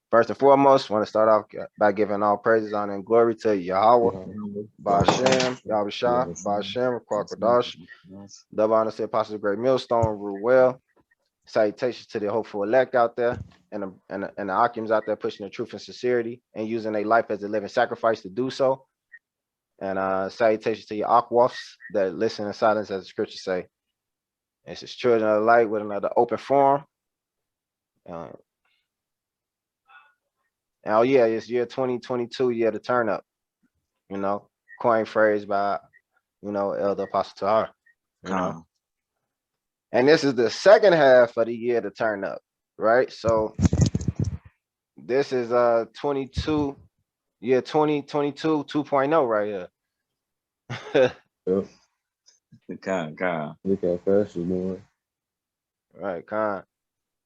First and foremost, want to start off by giving all praises, honor, and glory to Yahweh, Yeah. Ba'ashem, Yahushua, Ba'ashem, Kwakadash. Double honor to the Apostles of Great Millstone, rule well. Salutations to the hopeful elect out there and the Akims out there pushing the truth and sincerity and using their life as a living sacrifice to do so. And salutations to your Akwafs that listen in silence, as the scriptures say. It's just children of the light with another open forum. Uh, oh yeah, it's year 2022, year to turn up. You know, coin phrase by Elder Apostle Tahar. You know, and this is the second half of the year to turn up, right? So this is 22, year 2022 2.0 right here. Yep. God. Look how fast it's going. Right, con.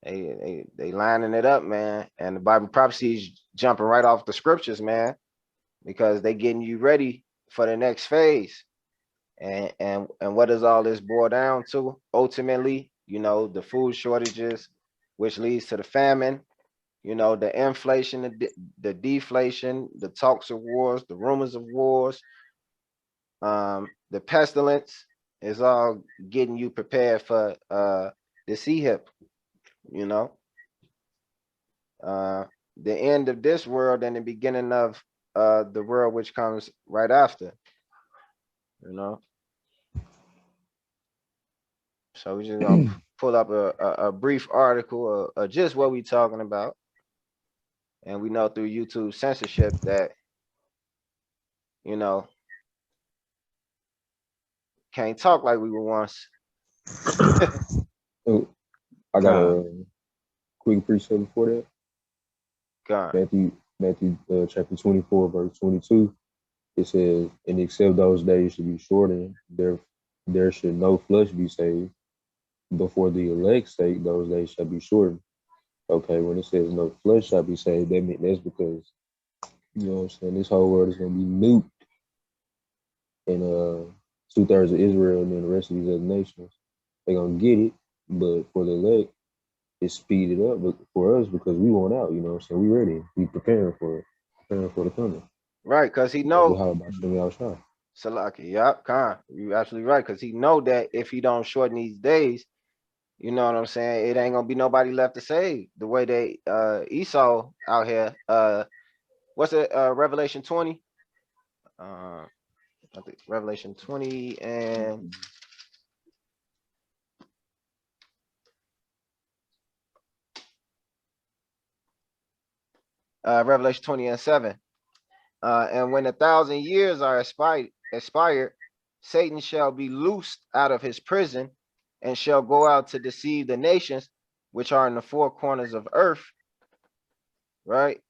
They lining it up, man. And the Bible prophecies jumping right off the scriptures, man, because they getting you ready for the next phase. And what does all this boil down to? Ultimately, the food shortages, which leads to the famine, the inflation, the deflation, the talks of wars, the rumors of wars, the pestilence is all getting you prepared for the sea hip, you know. The end of this world and the beginning of the world which comes right after, you know. So we're just gonna pull up a brief article of just what we talking about. And we know through YouTube censorship that, you know, can't talk like we were once. Oh, I got a quick precept before that. God. Matthew chapter 24, verse 22. It says, and except those days should be shortened, there should no flesh be saved. Before the elect's sake, those days shall be shortened. Okay, when it says no flesh shall be saved, that's because, you know what I'm saying, this whole world is gonna be nuked, and 2/3 of Israel and then the rest of these other nations, they're gonna get it. But for the elect, it speeded up for us because we want out, you know what I'm saying? We ready. We preparing for it. Preparing for the coming. Right, because he Because know how about Shem Yahushua? Salaki, yep, Khan. You absolutely right, because he know that if he don't shorten these days, you know what I'm saying, it ain't gonna be nobody left to save. The way they Esau out here, what's it, Revelation 20? I think Revelation 20 and Revelation 20 and 7. And when 1,000 years are expired, Satan shall be loosed out of his prison and shall go out to deceive the nations which are in the four corners of earth, right?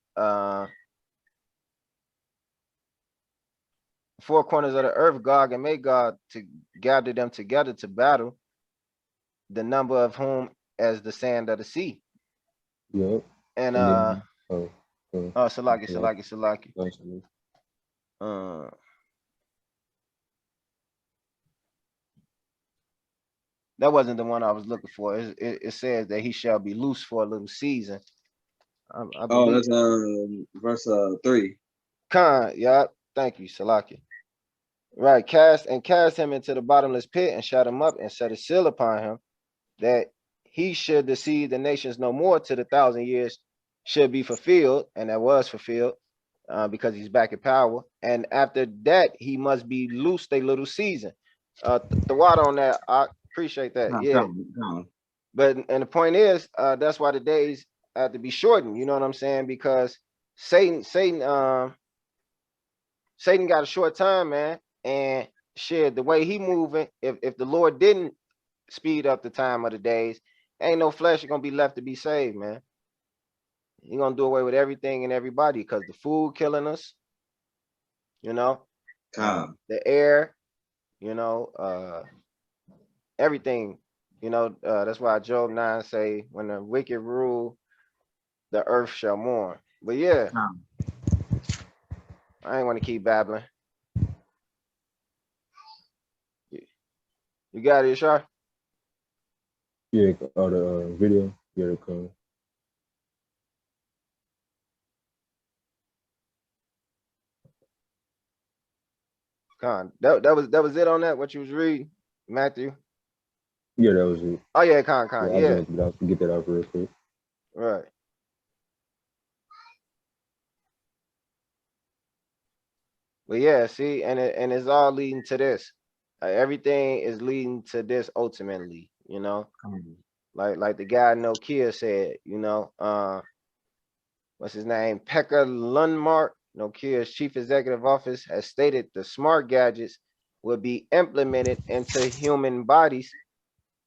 Four corners of the earth, Gog and Magog, to gather them together to battle, the number of whom as the sand of the sea. Yep. And then, Salaki. That wasn't the one I was looking for. It says that he shall be loose for a little season. I believe. That's verse 3. Khan, yeah, thank you, Salaki. Right, cast him into the bottomless pit and shut him up and set a seal upon him, that he should deceive the nations no more till the 1,000 years should be fulfilled, and that was fulfilled because he's back in power. And after that, he must be loosed a little season. The water on that, I appreciate that. Yeah, but and the point is, that's why the days have to be shortened. You know what I'm saying? Because Satan got a short time, man, and shit, the way he moving, if the Lord didn't speed up the time of the days, ain't no flesh gonna be left to be saved, man. He gonna do away with everything and everybody because the food killing us, you know, the air, you know, everything, you know. That's why Job 9 say, when the wicked rule, the earth shall mourn. But yeah, I ain't want to keep babbling. You got it, Shar? Yeah, the video. Yeah, the come. Con. That was it on that. What you was reading, Matthew? Yeah, that was it. Oh yeah, con. Yeah, I Yeah, just wanted to get that out real quick. right. But yeah, see, and it's all leading to this. Everything is leading to this ultimately. Like the guy Nokia said. What's his name? Pekka Lundmark, Nokia's chief executive office, has stated the smart gadgets will be implemented into human bodies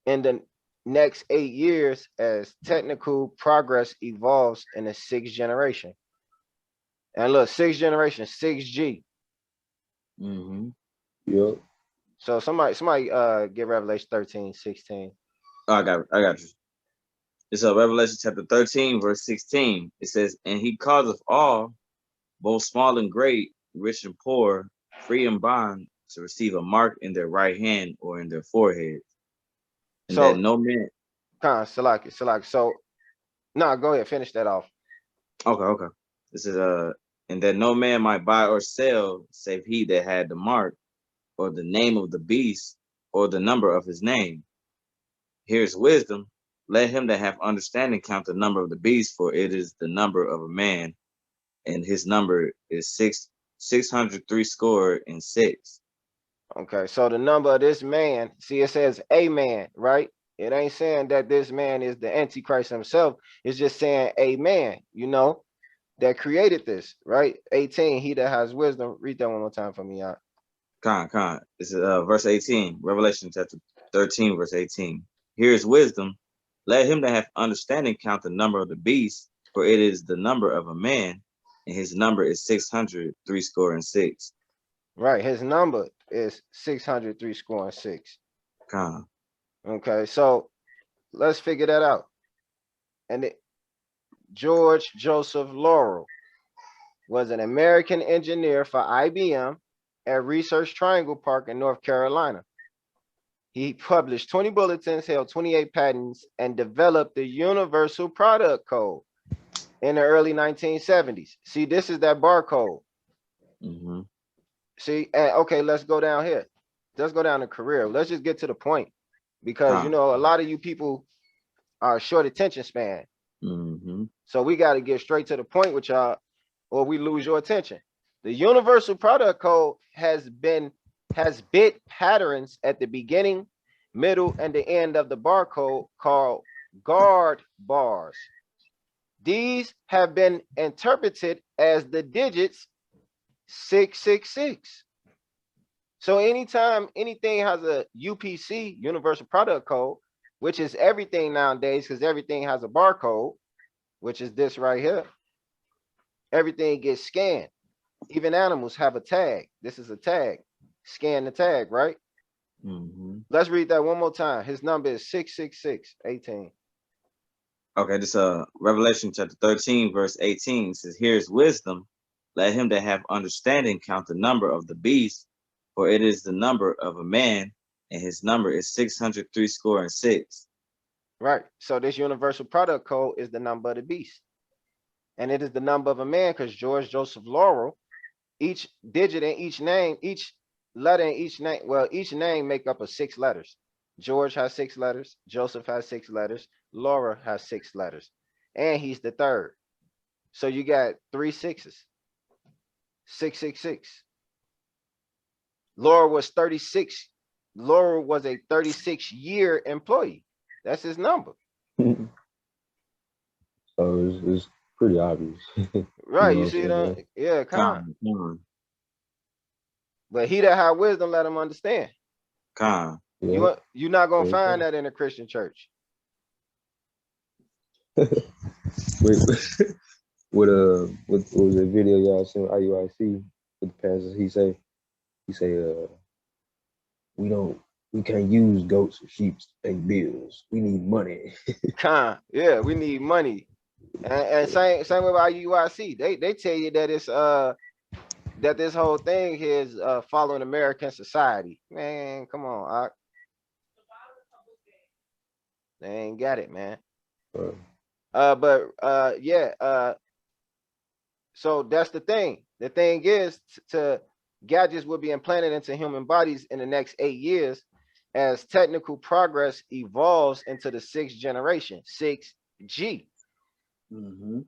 in the next 8 years as technical progress evolves in the sixth generation. And look, sixth generation, 6G. Mm-hmm. Yep. So somebody get Revelation 13:16. Oh, I got you. It's Revelation chapter 13, verse 16. It says, "And he causeth all, both small and great, rich and poor, free and bond, to receive a mark in their right hand or in their forehead, and that So, no man." Salaki. So, no, go ahead, finish that off. Okay. This is and that no man might buy or sell, save he that had the mark, or the name of the beast, or the number of his name. Here's wisdom. Let him that have understanding count the number of the beast, for it is the number of a man, and his number is 603 score and six. Okay, so the number of this man, see, it says a man, right? It ain't saying that this man is the Antichrist himself. It's just saying a man, that created this, right? 18, he that has wisdom. Read that one more time for me, out. Con. This is verse 18, Revelation chapter 13, verse 18. Here is wisdom. Let him that have understanding count the number of the beast, for it is the number of a man, and his number is 603 score and six. Right, his number is 603 score and six. Con. Okay, so let's figure that out. And George Joseph Laurel was an American engineer for IBM at Research Triangle Park in North Carolina. He published 20 bulletins, held 28 patents, and developed the Universal Product Code in the early 1970s. See, this is that barcode. Mm-hmm. See, okay, let's go down here. Let's go down to career. Let's just get to the point, because a lot of you people are short attention span. Mm-hmm. So we got to get straight to the point with y'all, or we lose your attention. The Universal Product Code has bit patterns at the beginning, middle, and the end of the barcode called guard bars. These have been interpreted as the digits 666. So anytime anything has a UPC, Universal Product Code, which is everything nowadays, because everything has a barcode, which is this right here, everything gets scanned. Even animals have a tag. This is a tag. Scan the tag, right? Mm-hmm. Let's read that one more time. His number is 66618. Okay, this Revelation chapter 13, verse 18 says, "Here's wisdom. Let him that have understanding count the number of the beast, for it is the number of a man, and his number is 603 score and six." Right. So this Universal Product Code is the number of the beast. And it is the number of a man because George Joseph Laurel, each digit in each name, each letter in each name, well, each name make up of 6 letters. George has 6 letters. Joseph has 6 letters. Laura has 6 letters. And he's the third. So you got 3 sixes. 666. Laura was 36. Laura was a 36-year employee. That's his number. So it's pretty obvious. Right. You see it? Yeah, kind. But he that have wisdom, let him understand. Con. You're not gonna find that in a Christian church. What was that video y'all seen IUIC with the pastor? He say we can't use goats or sheep to pay bills. We need money. Yeah, we need money. And same with IUIC. They tell you that it's that this whole thing here is following American society. Man, come on, they ain't got it, man. So that's the thing. The thing is to gadgets will be implanted into human bodies in the next 8 years as technical progress evolves into the 6th generation, 6G. Mm-hmm.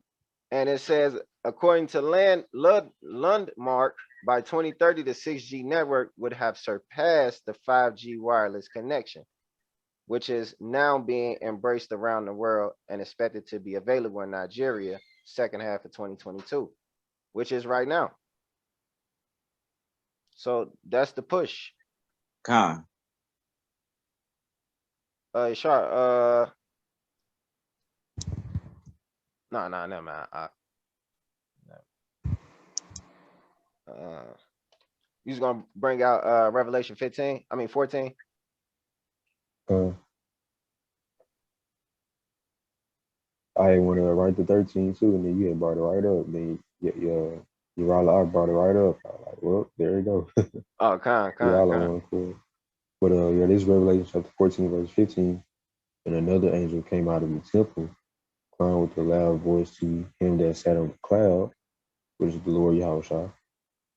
And it says, according to Lundmark, by 2030, the 6G network would have surpassed the 5G wireless connection, which is now being embraced around the world and expected to be available in Nigeria second half of 2022, which is right now. So that's the push. Con. Sharp, no, never mind. You just gonna bring out Revelation 15? I mean 14. I want to write the 13 too, and then you had brought it right up. Then I brought it right up. I was like, well, there you go. Oh, con. One cool. But this Revelation chapter 14, verse 15. And another angel came out of the temple, crying with a loud voice to him that sat on the cloud, which is the Lord Yahushua.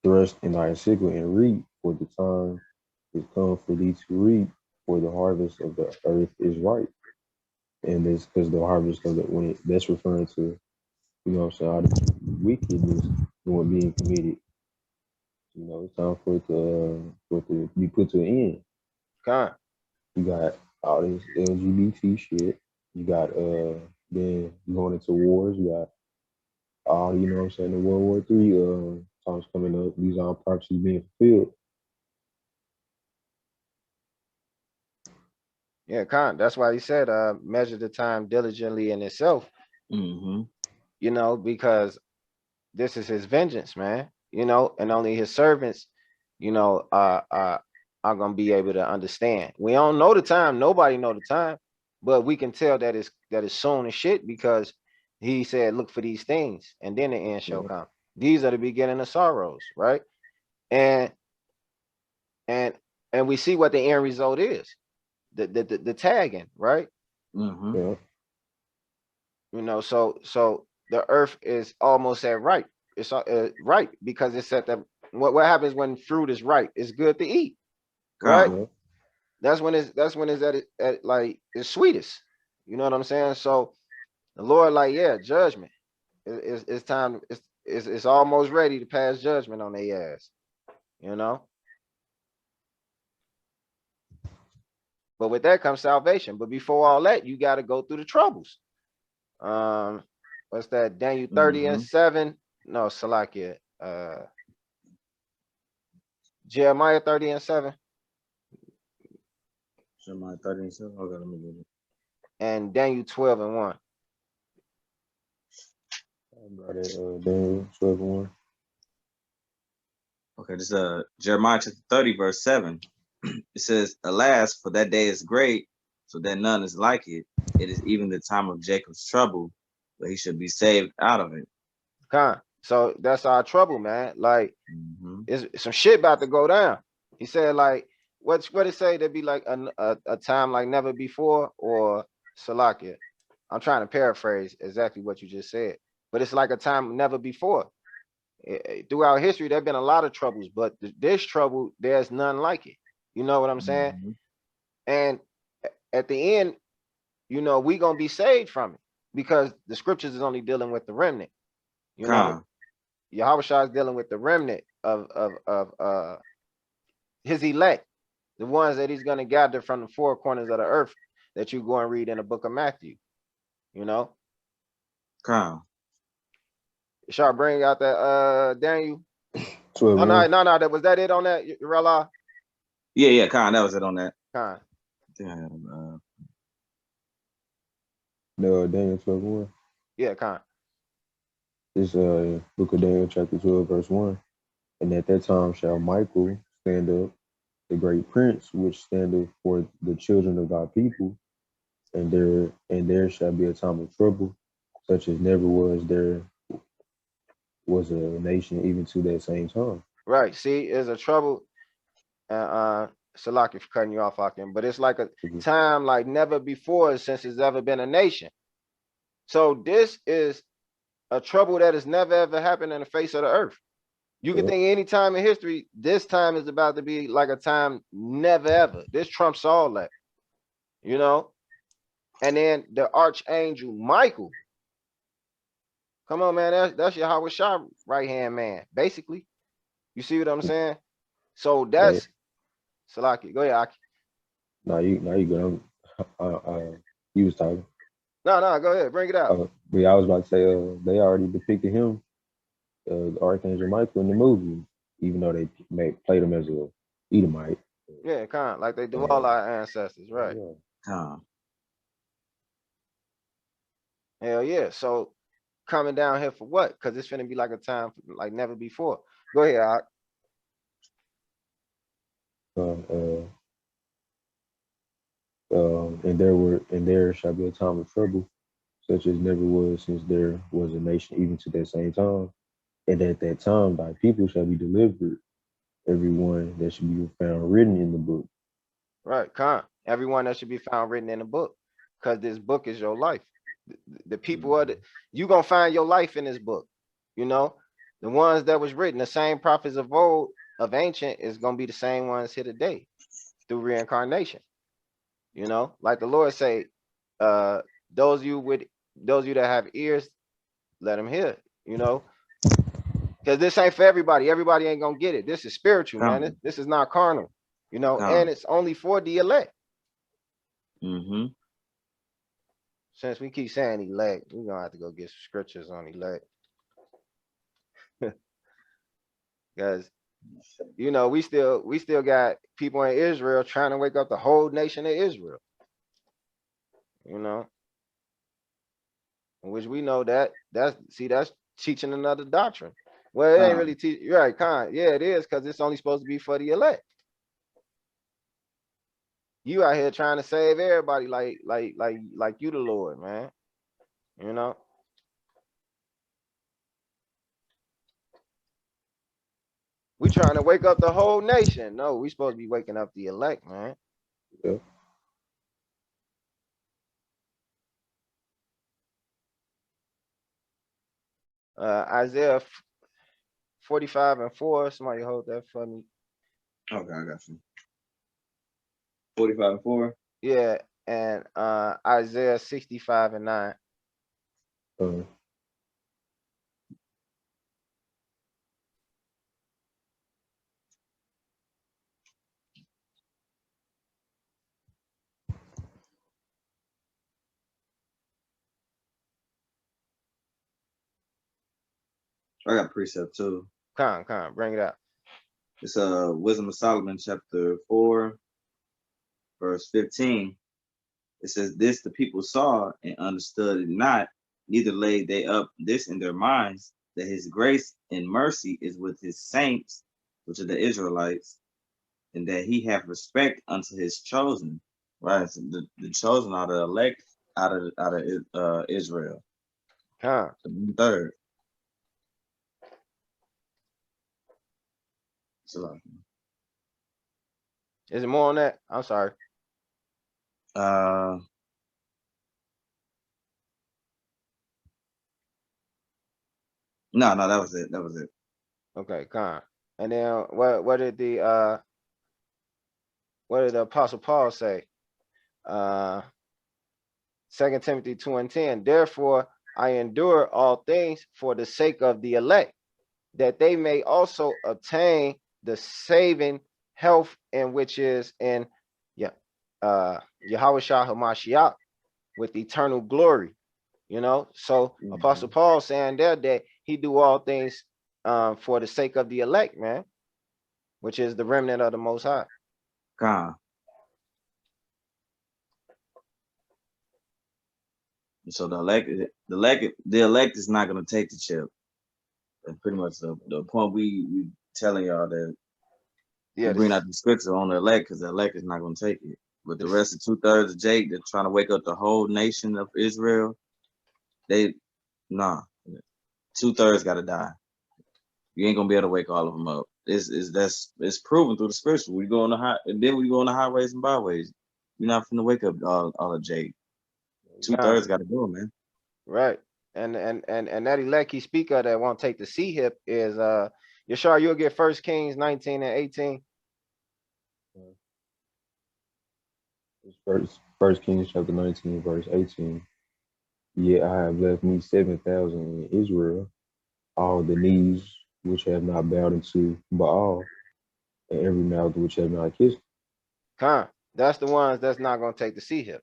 Thrust in thy sickle and reap, for the time is come for thee to reap, for the harvest of the earth is ripe. And this because the harvest of the that's referring to, you know what I'm saying, all the wickedness being committed. You know, it's time for it to be put to an end. Con. You got all this LGBT shit. You got then going into wars. You got all, you know what I'm saying, the World War III times coming up. These are prophecies being fulfilled. Yeah, con. That's why he said, measure the time diligently in itself. Mm-hmm. You know, because this is his vengeance, man. You know, and only his servants, you know, are gonna be able to understand. We don't know the time. Nobody know the time, but we can tell that it's soon as shit, because he said, look for these things, and then the end shall come. These are the beginning of sorrows, right? And we see what the end result is. The tagging, right? Mm-hmm. Yeah. You know, so the earth is almost at ripe. It's ripe because it's at the what happens when fruit is ripe? It's good to eat, right? Yeah. That's when it's at like its sweetest. You know what I'm saying? So the Lord, like, yeah, judgment. It's time. It's almost ready to pass judgment on their ass. You know. But with that comes salvation. But before all that, you got to go through the troubles. What's that? Daniel 30 and 7. No, Salakia. Jeremiah 30 and 7. Jeremiah 30 and 7. Okay, let me get it. And Daniel 12 and 1. I brought it Daniel 12 and 1. Okay, this is Jeremiah chapter 30, verse 7. It says, alas, for that day is great, so that none is like it. It is even the time of Jacob's trouble, but he should be saved out of it. So that's our trouble, man. Like, it's some shit about to go down. He said, like, what it say? There'd be like a time like never before, or Salakia. I'm trying to paraphrase exactly what you just said, but it's like a time never before. Throughout history, there've been a lot of troubles, but this trouble, there's none like it. You know what I'm saying? And at the end, you know, we gonna be saved from it, because the scriptures is only dealing with the remnant. You know, Yahushua is dealing with the remnant of his elect, the ones that he's gonna gather from the four corners of the earth, that you go and read in the book of Matthew. You know. Shall I bring out that Daniel? 12 no, that was that it on that, Rella? Yeah, Khan, that was it on that. Khan. No, Daniel 12 and 1. Yeah, Khan. This book of Daniel chapter 12, verse 1. And at that time shall Michael stand up, the great prince, which standeth for the children of thy people, and there shall be a time of trouble, such as never was a nation even to that same time. Right. See, there's a trouble. Salaki for cutting you off, Hakim, but it's like a time like never before since there's ever been a nation. So this is a trouble that has never ever happened in the face of the earth. You can Yeah. think any time in history, this time is about to be like a time never ever. This trumps all that, you know? And then the archangel Michael. Come on, man. That's your Howard Shah right hand man, basically. You see what I'm saying? So Hey, that's Salaki. Go ahead, Aki. now you good. You was talking. No, go ahead. Bring it out. But yeah, I was about to say, they already depicted him, Archangel Michael, in the movie, even though they played him as a Edomite. Yeah, kind of like they do all Uh, our ancestors, right? yeah. Con. Hell yeah. So coming down here for what? Because it's gonna be like a time like never before. Go ahead, Ak. Uh, uh, and there shall be a time of trouble, such as never was since there was a nation, even to that same time. And at that time, thy people shall be delivered, everyone that should be found written in the book. Right, con. Everyone that should be found written in the book. Because this book is your life. The people of the you gonna find your life in this book. You know, the ones that was written, the same prophets of old of ancient is gonna be the same ones here today through reincarnation. You know, like the Lord say, uh, those of you that have ears, let them hear. You know, because this ain't for everybody. Everybody ain't gonna get it. This is spiritual, man. Con. This is not carnal. You know, and Con. it's only for the elect. Mm-hmm. Since we keep saying elect, we're gonna have to go get some scriptures on elect. Because you know, we still got people in Israel trying to wake up the whole nation of Israel. You know, which we know that's teaching another doctrine. Well, it ain't Con. really teach. You're right, kind. Yeah, it is because it's only supposed to be for the elect. You out here trying to save everybody, like you the Lord, man. You know. We trying to wake up the whole nation. No, we supposed to be waking up the elect, man. Yeah. Isaiah 45:4. Somebody hold that for me. Okay, I got you. 45:4. Yeah, and Isaiah 65:9. Uh, I got precept too. Bring it out. It's Wisdom of Solomon, chapter 4, verse 15. It says, "This the people saw and understood it not, neither laid they up this in their minds, that his grace and mercy is with his saints, which are the Israelites, and that he hath respect unto his chosen." Right, so the chosen are the elect out of Israel. Con. The third. So, Is it more on that? I'm sorry. no, that was it. That was it. Okay, con. And then what did the Apostle Paul say? 2 Timothy 2:10. Therefore, I endure all things for the sake of the elect, that they may also obtain the saving health in which is in Yahweh Shah HaMashiach with eternal glory. You know, so Apostle Paul saying there that he do all things for the sake of the elect, man, which is the remnant of the Most High. God. So the elect is not going to take the chip. That's pretty much the point we telling y'all that Yeah, we bring out the scripture on the elect, because the elect is not going to take it. But the rest of 2/3 of Jake, they're trying to wake up the whole nation of Israel. They 2/3 got to die. You ain't gonna be able to wake all of them up. It's proven through the scripture. We go on the highways and byways. You're not finna wake up all of Jake. 2/3 got to go, man. right. And that elect he speak of that won't take the C hip is Yashar, you'll get 1 Kings 19 and 18. It's First Kings chapter 19, verse 18. Yet I have left me 7,000 in Israel, all the knees which have not bowed unto Baal, and every mouth which have not kissed. That's the ones that's not gonna take the sea hip.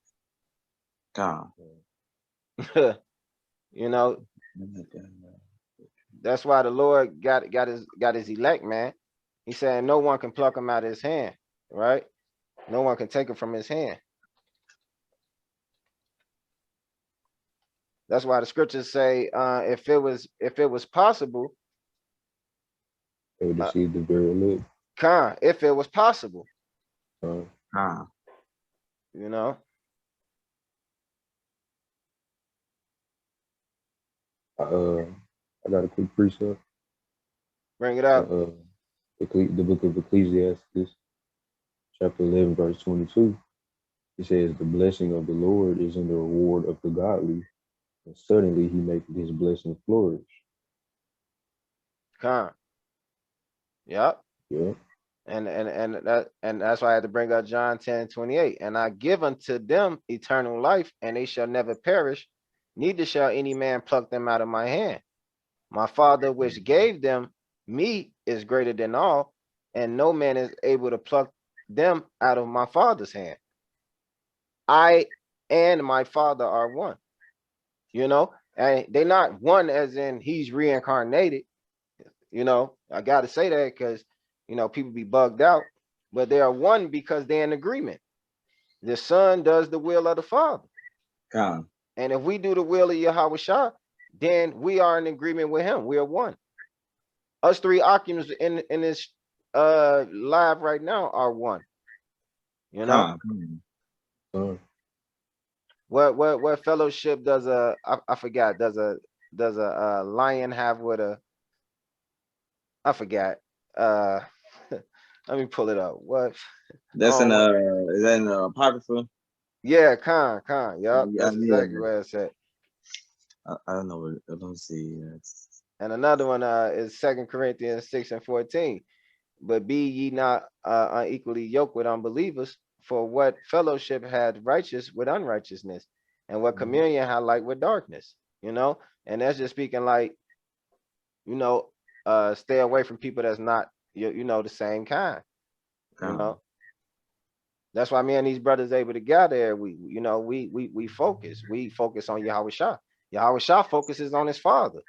Con. You know, that's why the Lord got his elect, man. He said no one can pluck him out of his hand, right? No one can take it from his hand. That's why the scriptures say, if it was possible, They would deceive the very elect. if it was possible, Con. you know. I got a quick precept. Bring it up. The book of Ecclesiastes, chapter 11, verse 22. It says, the blessing of the Lord is in the reward of the godly, and suddenly he maketh his blessing flourish. Yep. Yeah. And that's why I had to bring up John 10:28. And I give unto them eternal life, and they shall never perish, neither shall any man pluck them out of my hand. My Father which gave them me is greater than all, and no man is able to pluck them out of my Father's hand. I and my Father are one. You know, and they're not one as in he's reincarnated. You know, I got to say that because, you know, people be bugged out, but they are one because they're in agreement. The Son does the will of the Father. Con. And if we do the will of Yahweh Shah, then we are in agreement with him. We are one. Us three occupants in this live right now are one. You know, what fellowship does I forgot, does a lion have with a, I forgot. Let me pull it up. What? That's in is that in the Apocrypha? Yeah, Khan. Yep, Yeah, that's exactly where it's at. I don't know. I don't see. And another one is 2 Corinthians 6 and 14. But be ye not unequally yoked with unbelievers, for what fellowship had righteous with unrighteousness, and what communion had light with darkness, you know? And that's just speaking like, you know, stay away from people that's not, you know, the same kind, you know? That's why me and these brothers able to gather. We focus. We focus on Yahweh Shah. Yahweh Shah focuses on his Father.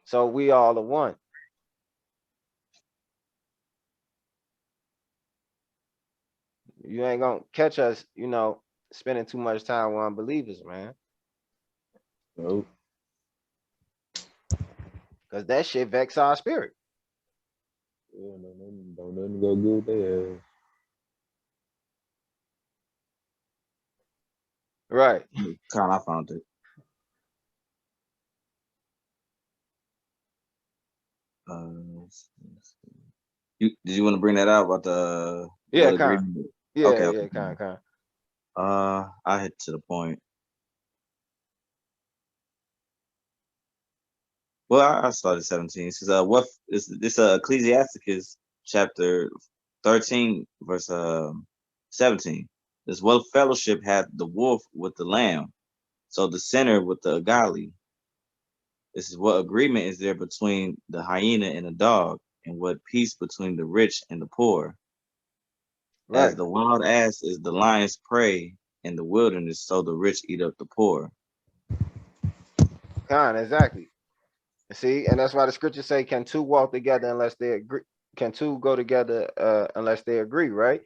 So we all are one. You ain't gonna catch us, you know, spending too much time with unbelievers, man. Nope. Cause that shit vex our spirit. Yeah, don't nothing go good there. Right. Con, I found it. Did you want to bring that out about the agreement? Yeah, okay. Con. I hit to the point. Well, I started 17. It says, what is this? Ecclesiasticus chapter 13, verse 17. This what fellowship had the wolf with the lamb, so the sinner with the godly. This is what agreement is there between the hyena and the dog, and what peace between the rich and the poor. Right. As the wild ass is the lion's prey in the wilderness, so the rich eat up the poor. Exactly. See, and that's why the scriptures say, can two walk together unless they agree? Can two go together unless they agree, right?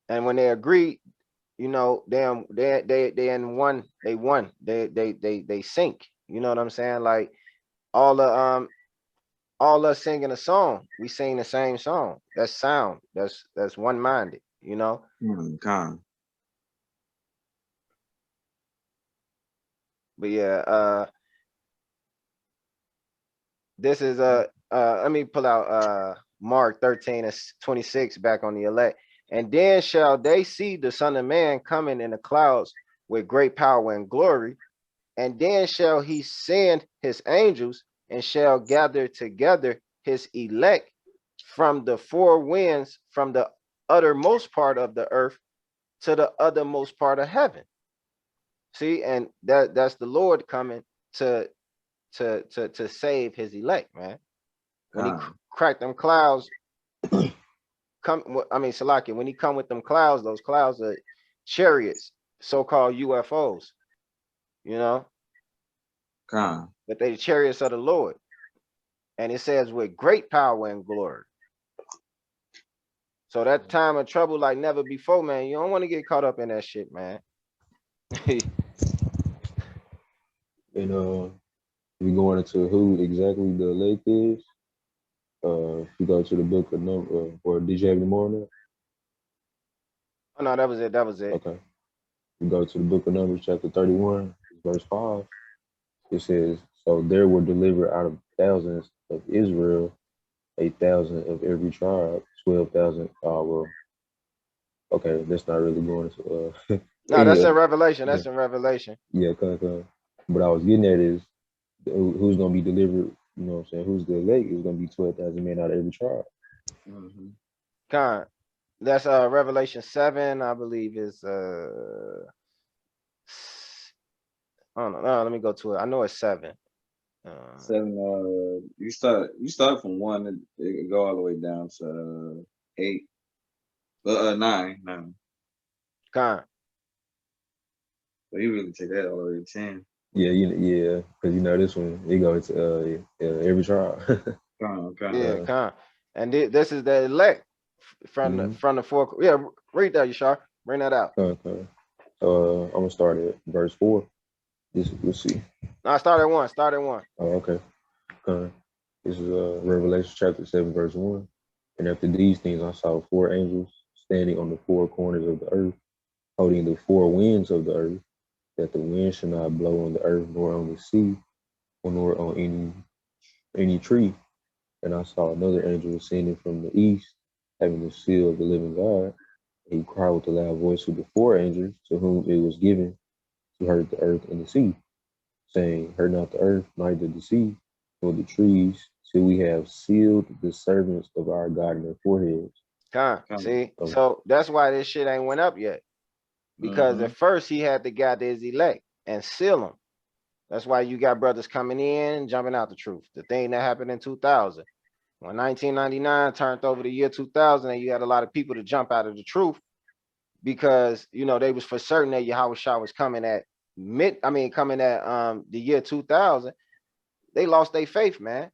And when they agree, you know, they in one, they won. They sync. You know what I'm saying? Like all us singing a song, we sing the same song. That's sound. That's one-minded, you know. But yeah, this is let me pull out Mark 13 and 26 back on the elect. And then shall they see the Son of Man coming in the clouds with great power and glory, and then shall he send his angels, and shall gather together his elect from the four winds, from the uttermost part of the earth to the othermost part of heaven. See, and that's the Lord coming to save his elect, man. When he cracked them clouds, Salaki, when he come with them clouds, those clouds are chariots, so-called UFOs, you know. But they the chariots of the Lord. And it says with great power and glory. So that time of trouble like never before, man. You don't want to get caught up in that shit, man. And we going into who exactly the elect is. If you go to the book of Numbers, or did you have any more on that? Oh no, that was it. That was it. Okay. We go to the book of Numbers, chapter 31, verse 5. It says, so there were delivered out of thousands of Israel 8,000 of every tribe, 12,000. Well, okay, that's not really going to. No, that's in Revelation. That's in Revelation. Yeah, but I was getting at is who's going to be delivered. You know what I'm saying? Who's the elect is going to be 12,000 men out of every tribe. That's Revelation 7, I believe is I don't know. No, let me go to it. I know it's 7. 7. You start from 1 and it go all the way down to 8. 9. Con. So you really take that all the way to 10. Yeah, because this one it goes to every tribe. Con. And this is the elect from the four. Yeah, read that, Yashar. Bring that out. Okay. I'm gonna start at verse 4. Let's see. No, start at 1. Start at 1. Oh, okay. This is Revelation chapter 7, verse 1. And after these things, I saw 4 angels standing on the 4 corners of the earth, holding the 4 winds of the earth, that the wind should not blow on the earth, nor on the sea, nor on any tree. And I saw another angel ascending from the east, having the seal of the living God. He cried with a loud voice to the 4 angels, to whom it was given to hurt the earth and the sea, saying, hurt not the earth, neither the sea, nor the trees, till we have sealed the servants of our God in their foreheads. See, so that's why this shit ain't went up yet. Because at first he had to gather his elect and seal them. That's why you got brothers coming in, jumping out the truth. The thing that happened in 2000. When 1999 turned over the year 2000, and you had a lot of people to jump out of the truth because, they was for certain that Yahweh Shah was coming at the year 2000. They lost their faith, man.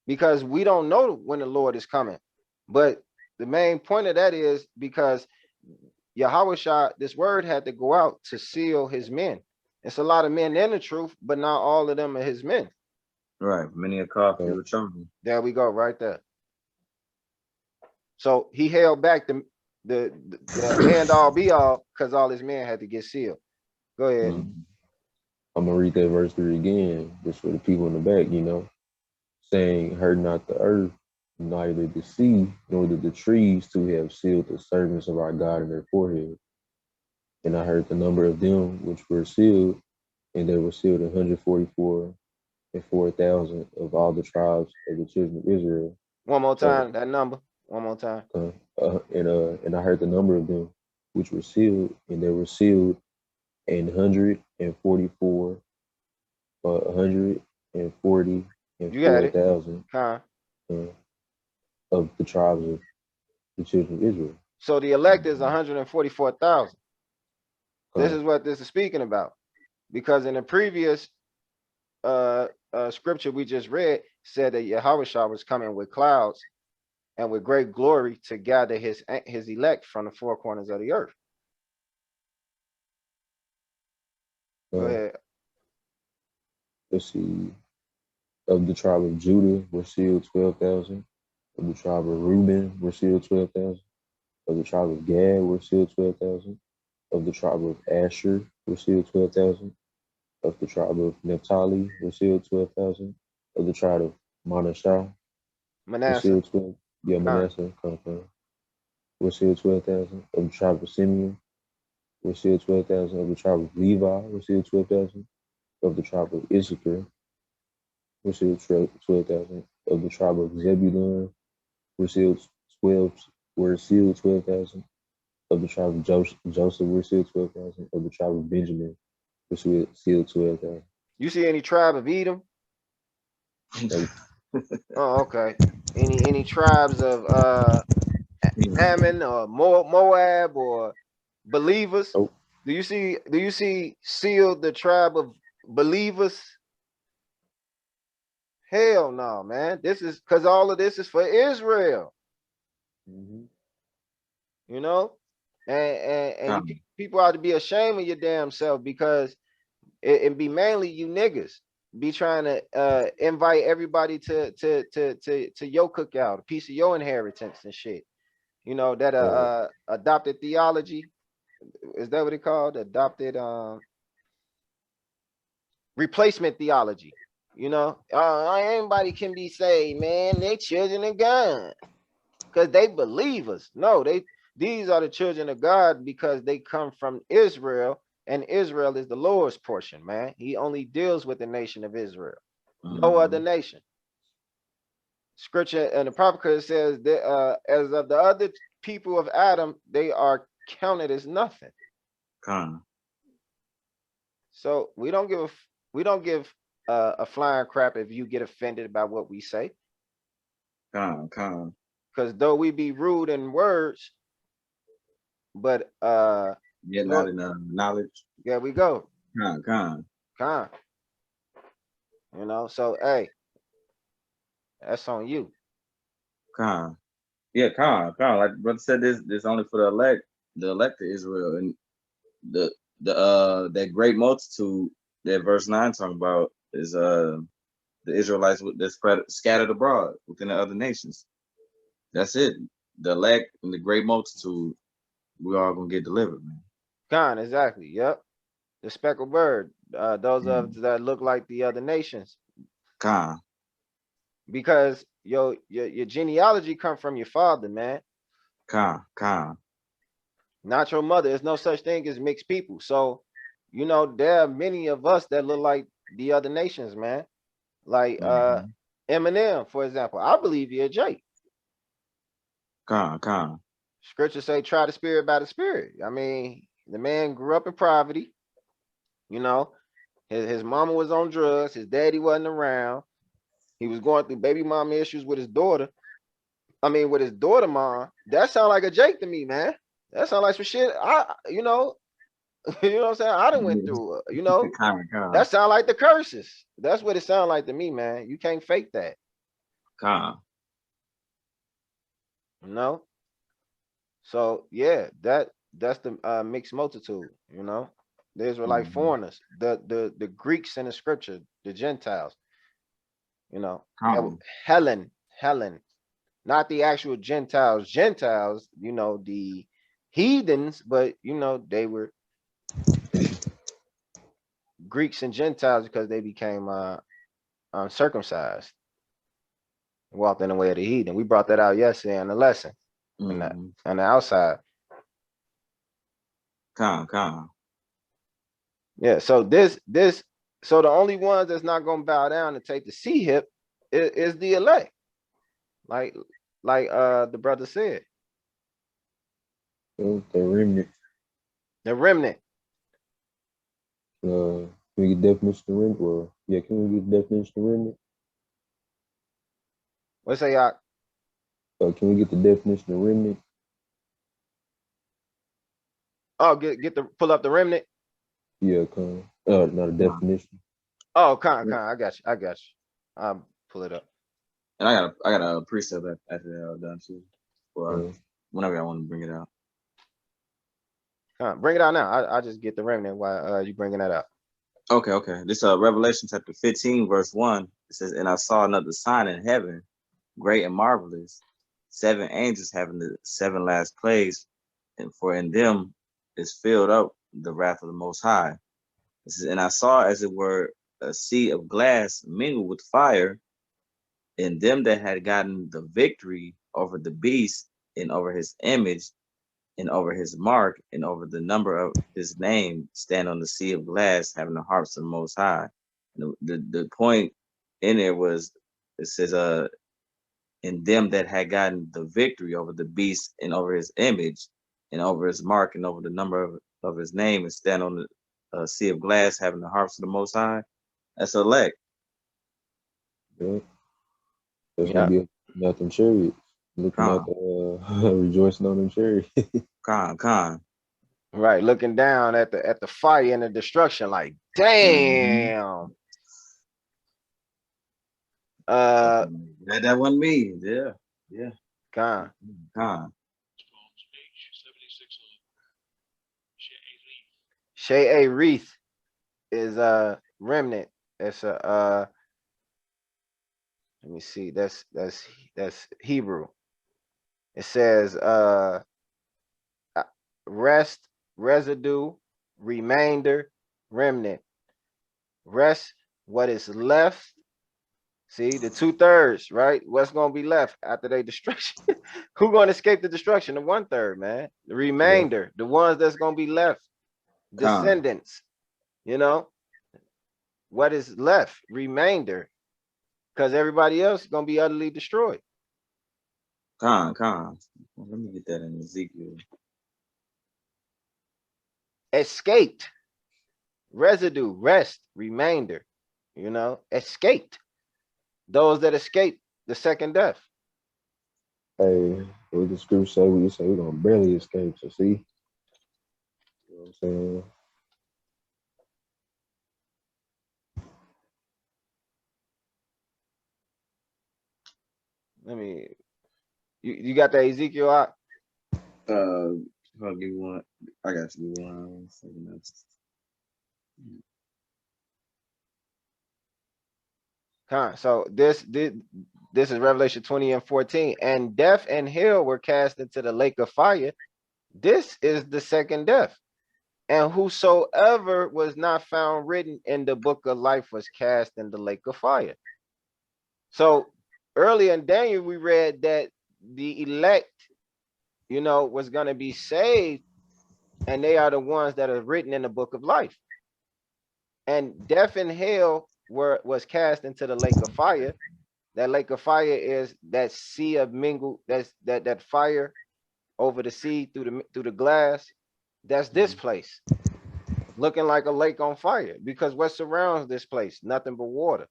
Because we don't know when the Lord is coming. But the main point of that is because Yahweh Shah, this word had to go out to seal his men. It's a lot of men in the truth, but not all of them are his men. Right. Many a coffee with trouble. There we go, right there. So he held back the end all be all because all his men had to get sealed. Go ahead. I'm gonna read that verse 3 again, just for the people in the back, saying, hurt not the earth, neither the sea, nor the trees, to have sealed the servants of our God in their forehead. And I heard the number of them which were sealed, and they were sealed 144 and 4,000 of all the tribes of the children of Israel. One more time, that number. One more time. And I heard the number of them which were sealed, and they were sealed 144, 140 and 4,000 of the tribes of the children of Israel. So the elect is 144,000. This is what this is speaking about. Because in the previous scripture we just read said that Yahweh Shah was coming with clouds and with great glory to gather his elect from the 4 corners of the earth. Go ahead. Let's see. Of the tribe of Judah were sealed 12,000. Of the tribe of Reuben were sealed 12,000. Of the tribe of Gad were sealed 12,000. Of the tribe of Asher were sealed 12,000. Of the tribe of Naphtali were sealed 12,000. Of the tribe of Manasseh were sealed 12,000. Yeah, Manasseh. Were sealed 12,000. Of the tribe of Simeon were sealed 12,000. Of the tribe of Levi were sealed 12,000. Of the tribe of Issachar were sealed 12,000. Of the tribe of Zebulun were sealed 12. Were sealed 12,000. Of the tribe of Joseph were sealed 12,000. Of the tribe of Benjamin were sealed 12,000. You see any tribe of Edom? Oh, okay. Any tribes of Ammon or Moab or believers? Oh, Do you see sealed the tribe of believers? Hell no, man. This is because all of this is for Israel, mhm. you know? And you people ought to be ashamed of your damn self because it be mainly you niggas be trying to invite everybody to your cookout, a piece of your inheritance and shit. You know, that adopted theology. Is that what it called? Adopted replacement theology. You know, anybody can be saved, man. They children of God because they believers. No, these are the children of God because they come from Israel, and Israel is the Lord's portion, man. He only deals with the nation of Israel, no other nation. Scripture and the prophet says that as of the other people of Adam, they are counted as nothing. So we don't give a flying crap if you get offended by what we say. Because though we be rude in words, but yeah, not in knowledge. There we go. Con. You know, so hey, that's on you. Yeah, like brother said, this only for the elect of Israel, and the that great multitude that verse 9 talking about is the Israelites that's scattered abroad within the other nations. That's it. The elect and the great multitude, we all gonna get delivered, man. Exactly. Yep. The speckled bird. Those of that look like the other nations. Because your genealogy come from your father, man. Not your mother. There's no such thing as mixed people. So, you know, there are many of us that look like the other nations, man. Like Eminem, for example. I believe you're Jake. Scripture say, try the spirit by the spirit. I mean, the man grew up in poverty. You know, his mama was on drugs. His daddy wasn't around. He was going through baby mama issues with his daughter. I mean, with his daughter mom. That sound like a Jake to me, man. That sound like some shit. You know what I'm saying? I done went through, you know. That sound like the curses. That's what it sound like to me, man. You can't fake that. You know? So yeah, that's the mixed multitude, you know. The Israelite foreigners, the Greeks in the scripture, the Gentiles, you know. Helen, not the actual Gentiles, you know, the heathens, but you know, they were Greeks and Gentiles because they became circumcised, walked in the way of the heathen. We brought that out yesterday in the lesson, on the outside. Yeah, so so the only ones that's not gonna bow down and take the C hip is the elect, like the brother said. The remnant. The remnant. Can we get definition of remnant? Well, yeah, can we get definition of remnant? What's that, y'all? Can we get the definition of remnant? Oh, pull up the remnant. Yeah, not a definition. Oh, I got you. I'll pull it up. And I got a precept after that done too. Well, whenever I want to bring it out. Bring it out now. I just get the remnant while you bringing that out. Okay. This Revelation chapter 15, verse 1. It says, "And I saw another sign in heaven, great and marvelous, 7 angels having the 7 last plagues, and for in them is filled up the wrath of the Most High. It says, and I saw as it were a sea of glass mingled with fire, and them that had gotten the victory over the beast and over his image and over his mark and over the number of his name stand on the sea of glass, having the harps of the Most High." The point in it was, it says in them that had gotten the victory over the beast and over his image and over his mark and over the number of his name, and stand on the sea of glass, having the harps of the Most High. That's elect. Yeah. There's Yeah. gonna be nothing chariots. Looking at Con, the rejoicing on them chariots. con. Right. Looking down at the fire and the destruction, like, damn. That wasn't me. Yeah, yeah. Con. Con, Shay A. Wreath is a remnant. It's a let me see. That's Hebrew. It says rest, residue, remainder, remnant. Rest, what is left. See, the 2/3, right? What's gonna be left after they destruction? Who gonna escape the destruction? The 1/3, man. The remainder, the ones that's gonna be left, con, descendants. You know what is left? Remainder, because everybody else is gonna be utterly destroyed. con. Let me get that in Ezekiel. Escaped, residue, rest, remainder. You know, escaped. Those that escaped the second death. Hey, what the scripture say? We say we're gonna barely escape. So see, you know what I'm saying? Let me. You got that Ezekiel out? I'll give you one. I got you one second. So this is Revelation 20 and 14. And death and hell were cast into the lake of fire. This is the second death. And whosoever was not found written in the book of life was cast in the lake of fire. So earlier in Daniel, we read that the elect, you know, was going to be saved, and they are the ones that are written in the book of life. And death and hell was cast into the lake of fire. That lake of fire is that sea of mingled, that's that fire over the sea through the glass. That's this place, looking like a lake on fire, because what surrounds this place? Nothing but water.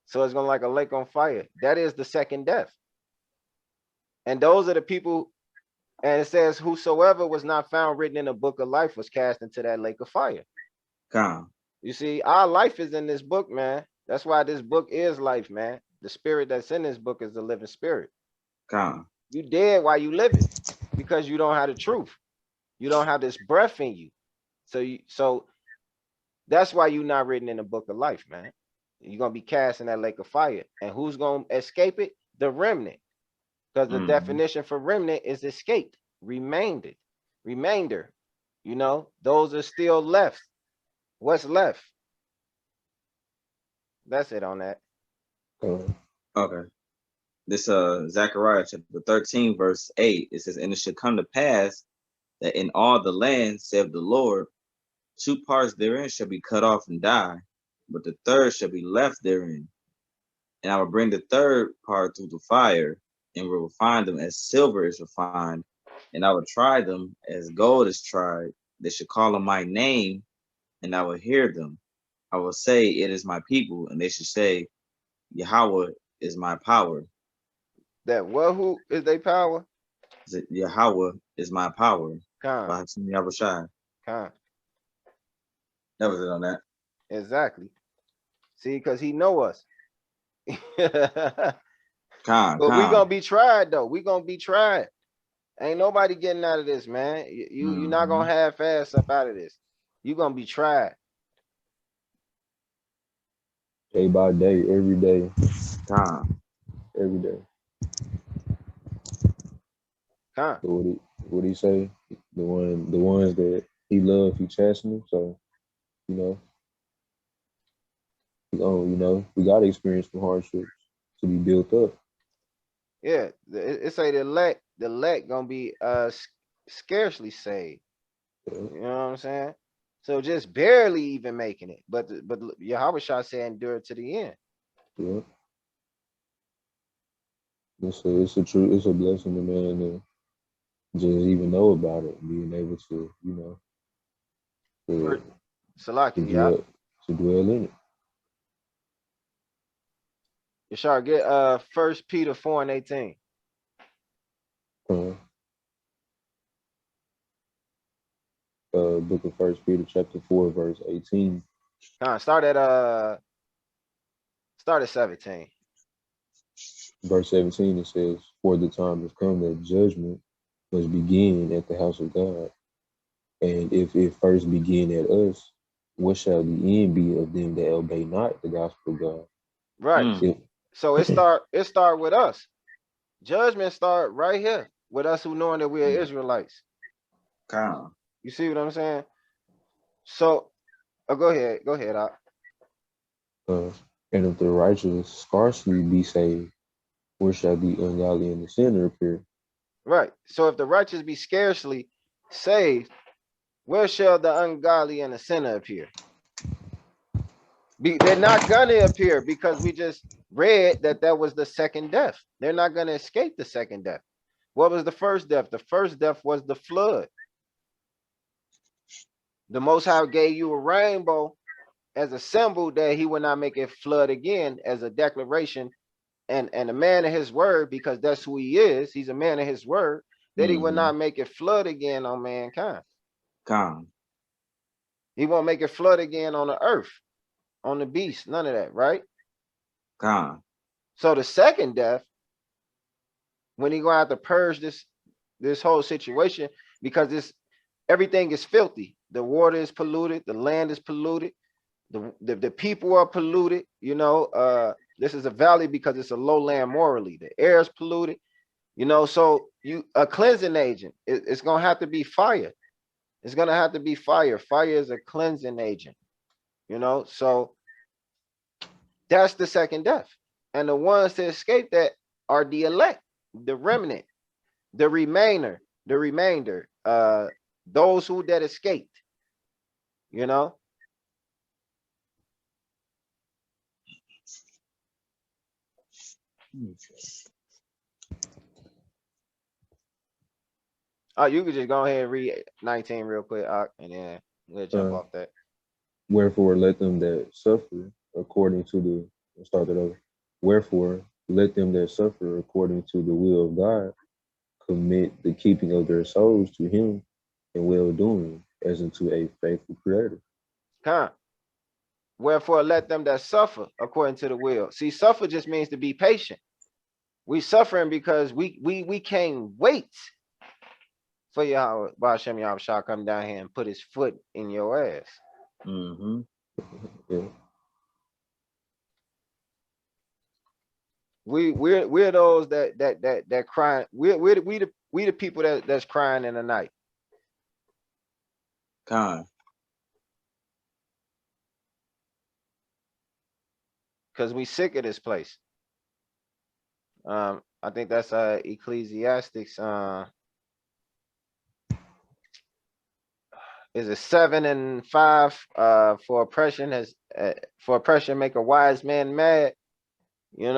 So it's gonna like a lake on fire. That is the second death. And those are the people, and it says, whosoever was not found written in the book of life was cast into that lake of fire. Con, You see, our life is in this book, man. That's why this book is life, man. The spirit that's in this book is the living spirit. con, You dead while you living, because you don't have the truth. You don't have this breath in you. So that's why you're not written in the book of life, man. You're gonna be cast in that lake of fire. And who's gonna escape it? The remnant. Because the definition for remnant is escaped, remainder. You know, those are still left. What's left? That's it on that. okay. This Zechariah chapter 13, verse 8. It says, and it should come to pass that in all the land, saith the Lord, 2 parts therein shall be cut off and die, but the third shall be left therein. And I will bring the third part through the fire, and will refine them as silver is refined, and I will try them as gold is tried. They should call on my name, and I will hear them. I will say, it is my people, and they should say, Yahweh is my power. That what, who is their power? Yahweh is my power. Khan. By Hashem Yahushai. Khan. That was it on that. Exactly. See, because he know us. But we gonna be tried though. We gonna be tried. Ain't nobody getting out of this, man. You're not gonna have fast up out of this. You're gonna be tried. Day by day, every day. Every day. Huh. So what he say? The ones that he loved, he chastened them. So, you know, we gotta experience some hardships to be built up. Yeah, it say the elect gonna be scarcely saved. You know what I'm saying? So just barely even making it. But Yahweh Shah said endure to the end. Yeah. It's a true, it's a blessing to man to just even know about it, being able to, to, Salaki, yeah. to dwell in it. Yashar, get 1 Peter 4:18. Book of 1 Peter chapter 4, verse 18. Start at 17. Verse 17, it says, "For the time has come that judgment must begin at the house of God. And if it first begin at us, what shall the end be of them that obey not the gospel of God?" Right. So it start with us. Judgment start right here with us who knowing that we are Israelites. You see what I'm saying? So go ahead. Go ahead, Doc. And if the righteous scarcely be saved, where shall the ungodly and the sinner appear? Right. So if the righteous be scarcely saved, where shall the ungodly and the sinner appear? They're not gonna appear because we just read that was the second death. They're not gonna escape the second death. What was the first death? The first death was the flood. The Most High gave you a rainbow as a symbol that he would not make it flood again, as a declaration and a man of his word, because that's who he is. He's a man of his word, that he will not make it flood again on mankind. He won't make it flood again on the earth, on the beast, none of that, right? So the second death, when he gonna have to purge this whole situation, because everything is filthy. The water is polluted, the land is polluted, the people are polluted. This is a valley because it's a lowland morally. The air is polluted, so a cleansing agent, it's gonna have to be fire. It's gonna have to be fire. Fire is a cleansing agent, so that's the second death. And the ones to escape that are the elect, the remnant, the remainder, those who that escaped, Oh, you could just go ahead and read 19 real quick, and then we'll jump off that. Wherefore let them that suffer according to the, let's start it over. Wherefore let them that suffer according to the will of God commit the keeping of their souls to him in well doing, as unto a faithful creator. Wherefore let them that suffer according to the will. See, suffer just means to be patient. We suffering because we can't wait for Yahweh, Hashem Yahweh shall come down here and put his foot in your ass. Yeah. We're those that crying. We the people that's crying in the night. Because we sick of this place. I think that's Ecclesiastics. Is it 7 and 5? For oppression make a wise man mad. We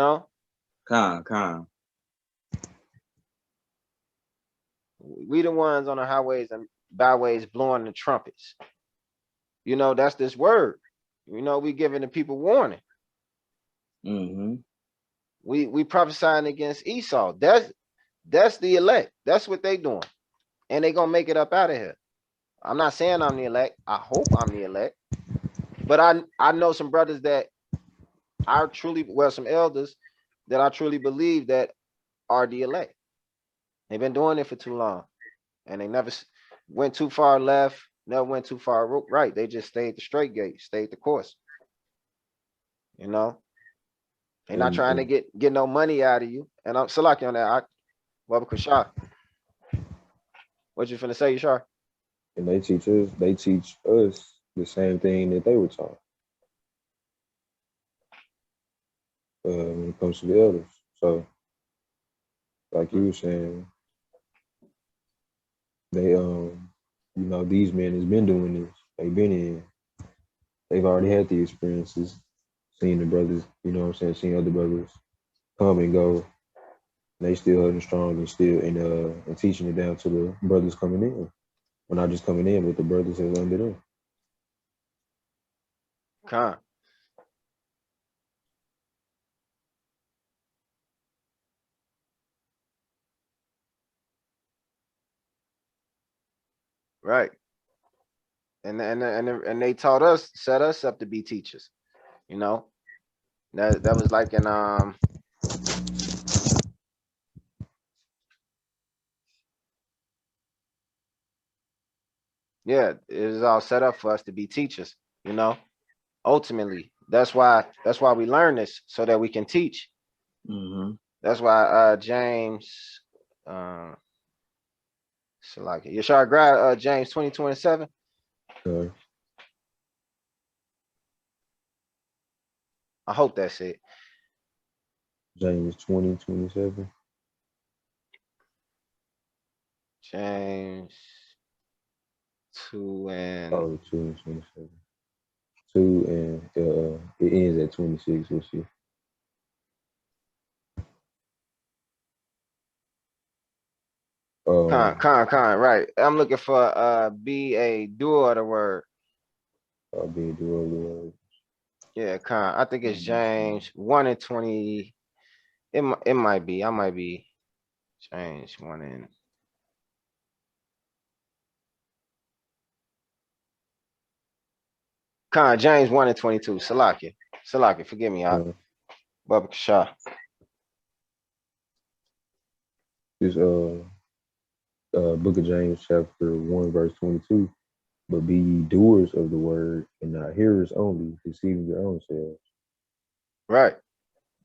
the ones on the highways and byways blowing the trumpets. That's this word. We giving the people warning. We prophesying against Esau. That's the elect. That's what they doing. And they gonna make it up out of here. I'm not saying I'm the elect. I hope I'm the elect. But I know some brothers that some elders that I truly believe that are the elect. They've been doing it for too long. And they never went too far left, never went too far right. They just stayed the straight gate, stayed the course. They're not trying to get no money out of you. And I'm Salaki on that. Kashar. What you finna say, Yashar? And they teach us the same thing that they were taught. When it comes to the elders. So, like you were saying, they these men has been doing this. they've been in. They've already had the experiences, seeing the brothers, you know what I'm saying, seeing other brothers come and go. They still holding strong and still and teaching it down to the brothers coming in. Well, not just coming in, but the brothers that under them. Con. Right. And they taught us, set us up to be teachers. You know, that was like in yeah, it was all set up for us to be teachers, you know. Ultimately, that's why we learn this so that we can teach. Mm-hmm. That's why James so like Yashar grad James 20:27. Uh, I hope that's it. James 20:27. James 2 and Oh, 2:27. 2 and it ends at 26. We'll see. right. I'm looking for be a doer of the word. I'll be doing the word. Yeah, I think it's James 1 and 20. It might be. I might be James 1 and James 1 and 22. Salakia, forgive me, Baba Shah. This book of James chapter 1 verse 22. But be ye doers of the word and not hearers only, deceiving your own selves. Right.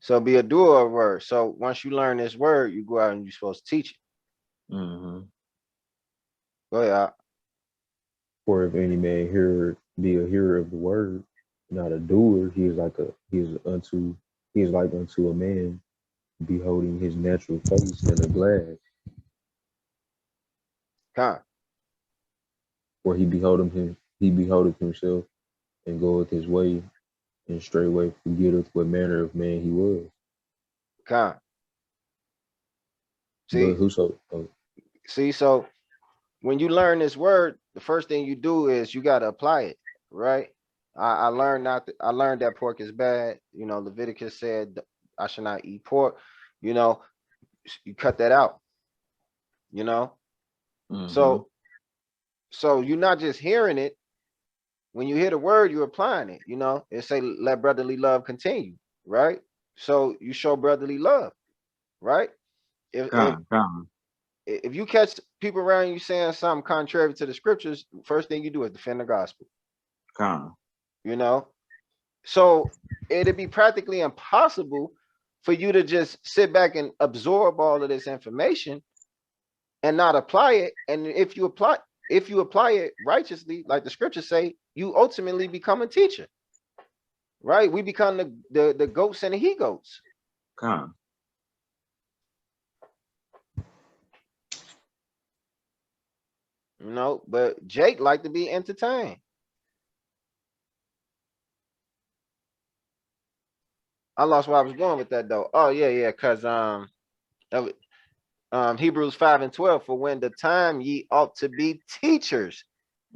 So be a doer of word. So once you learn this word, you go out and you're supposed to teach it. Mm-hmm. Go ahead. For if any man be a hearer of the word, not a doer, he is like unto a man beholding his natural face in a glass, Con. where he beholdeth himself and goeth his way, and straightway forgetteth what manner of man he was. Con. But See, whoso so when you learn this word, the first thing you do is you got to apply it, right? I learned I learned that pork is bad. You know, Leviticus said I should not eat pork. You know, you cut that out. You know, Mm-hmm. so you're not just hearing it. When you hear the word, you're applying it. You know, it say let brotherly love continue, right? So you show brotherly love, right? If if Con. if you catch people around you saying something contrary to the scriptures, first thing you do is defend the gospel. Con. You know, so it'd be practically impossible for you to just sit back and absorb all of this information and not apply it. And if you apply it righteously, like the scriptures say, you ultimately become a teacher, right? We become the goats and the he goats. Con. You know, but Jake liked to be entertained. I lost where I was going with that though. Oh yeah, because Hebrews 5 and 12, for when the time ye ought to be teachers,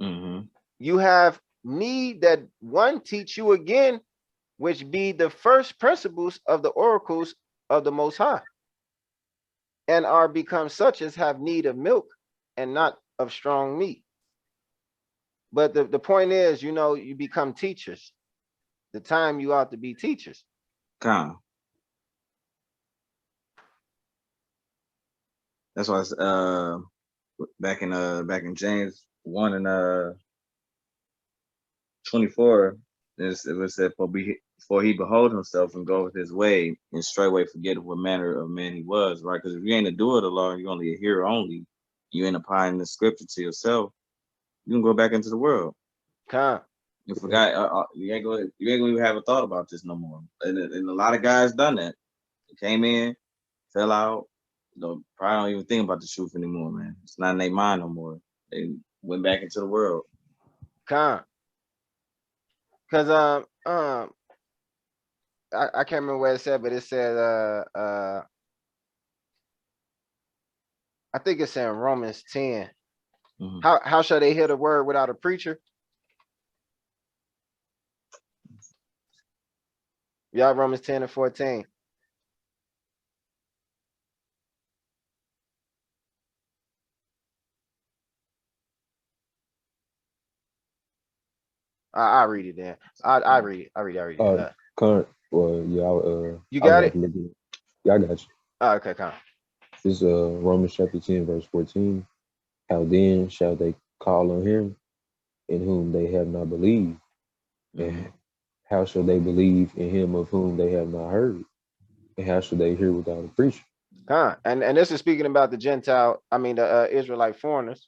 Mm-hmm. you have need that one teach you again, which be the first principles of the oracles of the Most High, and are become such as have need of milk and not of strong meat. But the point is, you know, you become teachers. The time you ought to be teachers. Con. That's why it's, back in James 1 and 24, it was said, for he behold himself and goeth his way, and straightway forget what manner of man he was, right? Because if you ain't a doer of the law, you're only a hearer only, you ain't applying the scripture to yourself, you can go back into the world. Con. You forgot, you ain't gonna even have a thought about this no more. And a lot of guys done that. They came in, fell out, probably don't even think about the truth anymore, man. It's not in their mind no more. They went back into the world. Con. Cause I can't remember what it said, but it said I think it's in Romans 10. Mhm. How shall they hear the word without a preacher? Y'all, Romans 10 and 14. I read it then. I read it. I read it. Current. Well, yeah. You I would got have it? to look at it. Yeah, I got you. Oh, okay, come. This is Romans chapter 10, verse 14. How then shall they call on him in whom they have not believed? And how shall they believe in him of whom they have not heard? And how shall they hear without a preacher? Come. And this is speaking about the Gentile, I mean the Israelite foreigners,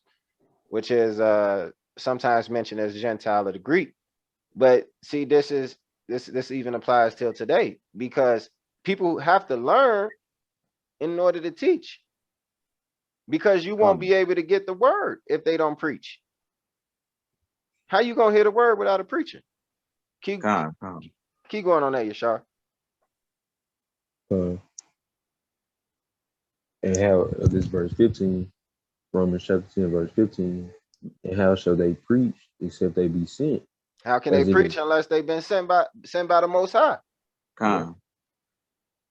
which is sometimes mentioned as Gentile of the Greek. But see, this even applies till today because people have to learn in order to teach. Because you won't be able to get the word if they don't preach. How you gonna hear the word without a preacher? Keep going on that, Yashar. And how this verse 15, Romans chapter 10, verse 15, and how shall they preach except they be sent? How can they preach unless they've been sent by the Most High?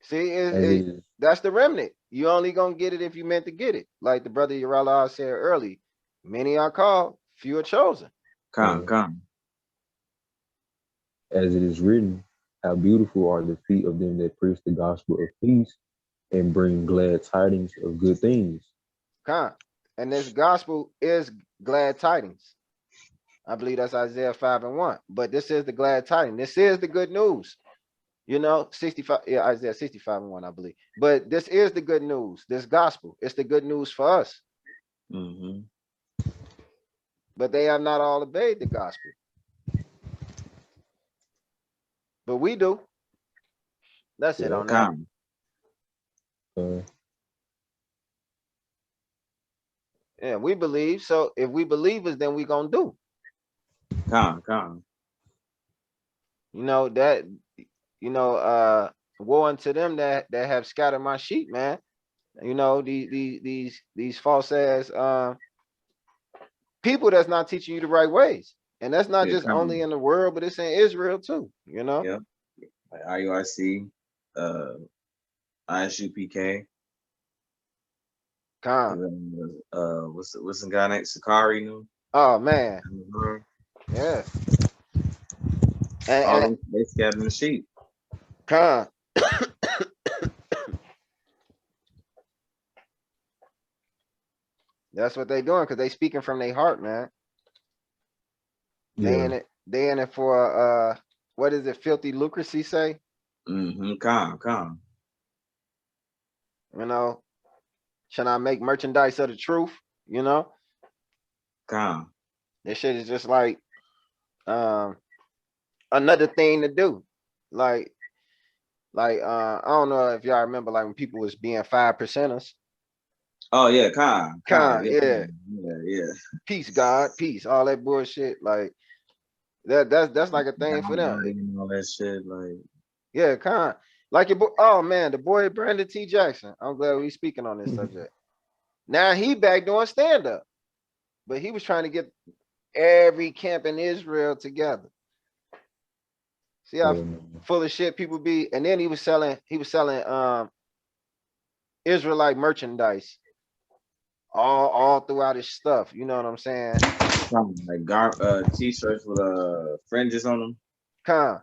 See, that's the remnant. You only gonna get it if you meant to get it. Like the brother Yarala said early, many are called, few are chosen. As it is written, how beautiful are the feet of them that preach the gospel of peace and bring glad tidings of good things. And this gospel is glad tidings. I believe that's Isaiah 5 and 1. But this is the glad tidings. This is the good news. You know, 65, yeah, Isaiah 65 and 1, I believe. But this is the good news, this gospel. It's the good news for us. But they have not all obeyed the gospel. But we do. That's it on that. Yeah, we believe. So if we believers, then we gonna do. You know that. You know, woe unto them that have scattered my sheep, man. You know, these false ass people that's not teaching you the right ways, and that's not just only in the world, but it's in Israel too. You know. Yep. Like IUIC, ISUPK. What's the guy next? Sakari? Oh man. Yeah. And they scattering the sheep. That's what they doing because they speaking from their heart, man. They in it for what is it, filthy lucracy say? You know, should I make merchandise of the truth? You know? This shit is just like another thing to do. Like I don't know if y'all remember like when people was being 5%ers. Oh yeah, yeah. Peace, God, peace, all that bullshit. Like that's like a thing for them. All that shit, like yeah, like your boy. Oh man, the boy Brandon T. Jackson. I'm glad we speaking on this subject. Now he back doing stand up, but he was trying to get every camp in Israel together. See how full of shit people be, and then he was selling Israelite merchandise all throughout his stuff. You know what I'm saying? Like t-shirts with fringes on them. Yeah.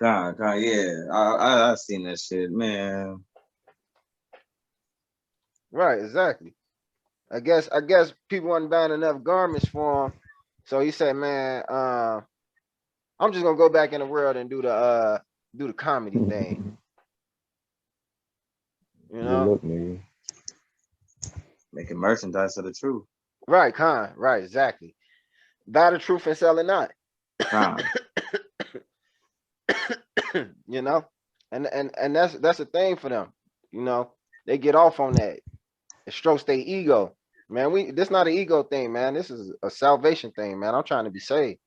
I seen that shit, man. Right, exactly. I guess people wasn't buying enough garments for him, so he said, "Man, I'm just gonna go back in the world and do the comedy thing." You know, making merchandise of the truth. Right, right, exactly. Buy the truth and sell it not. You know, and that's a thing for them. You know, they get off on that. It strokes their ego. Man, this not an ego thing, man. This is a salvation thing, man. I'm trying to be saved.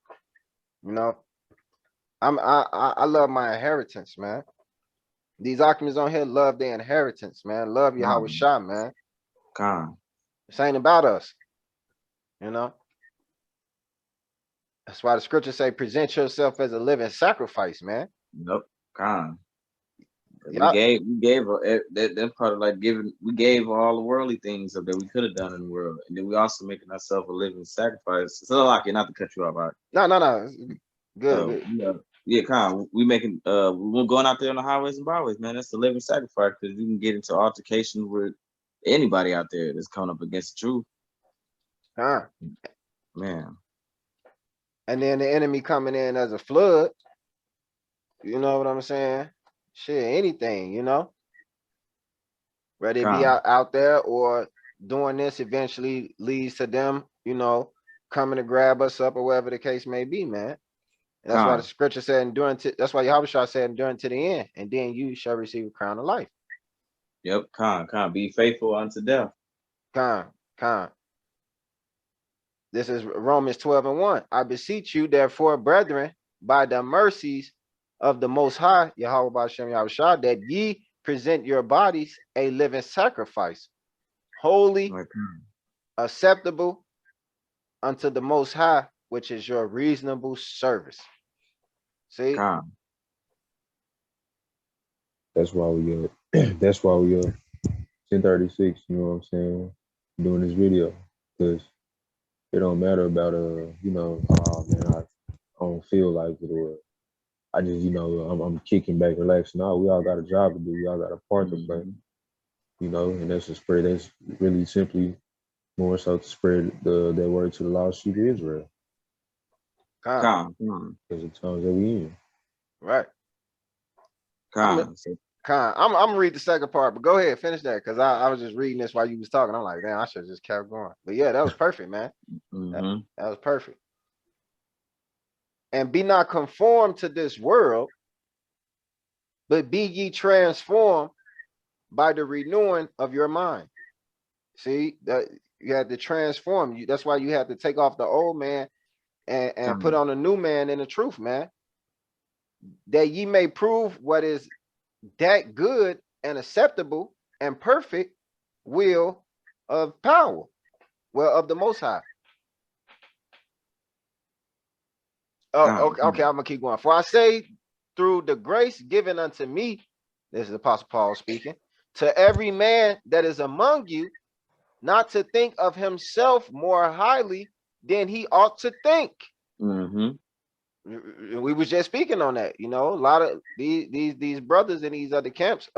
You know, I love my inheritance, man. These Achaemen's on here love their inheritance, man. Love Yahweh Shah, man. Con. This ain't about us. You know. That's why the scriptures say, present yourself as a living sacrifice, man. Yep. Con. We Y'all, gave that part of like giving. We gave all the worldly things that we could have done in the world, and then we also making ourselves a living sacrifice. So like, not to cut you off, right? no. Good. Yeah, Con. We making we're going out there on the highways and byways, man. That's the living sacrifice because you can get into altercation with anybody out there that's coming up against the truth. Huh. Man. And then the enemy coming in as a flood. You know what I'm saying? Shit, anything, you know. Whether it be out there or doing this eventually leads to them, you know, coming to grab us up or whatever the case may be, man. And that's why the scripture said, that's why Yahweh Shah said, enduring to the end, and then you shall receive a crown of life. Yep, Con. Be faithful unto death. Con. This is Romans 12:1. I beseech you, therefore, brethren, by the mercies of the Most High, Yahweh B'Shem Yahweh Shah, that ye present your bodies a living sacrifice, holy, acceptable unto the Most High, which is your reasonable service. See? That's why we that's why we 1036, you know what I'm saying, doing this video. Because it don't matter about you know, oh man, I don't feel like it, or I just, you know, I'm kicking back, relaxing. No, we all got a job to do, we all got a part to play. You know, and that's a spread. That's really simply more so to spread that word to the lost sheep of Israel. Con. Because the times that we in. Right. I'm gonna read the second part, but go ahead, finish that, because I was just reading this while you was talking. I'm like, damn, I should have just kept going. But yeah, that was perfect, man. That was perfect. And be not conformed to this world, but be ye transformed by the renewing of your mind. See, that you had to transform you. That's why you had to take off the old man and put on a new man in the truth, man. That ye may prove what is that good and acceptable and perfect will of power, of the Most High. Oh, okay, I'm gonna keep going. For I say, through the grace given unto me, this is Apostle Paul speaking, to every man that is among you, not to think of himself more highly than he ought to think. We was just speaking on that, you know. A lot of these brothers in these other camps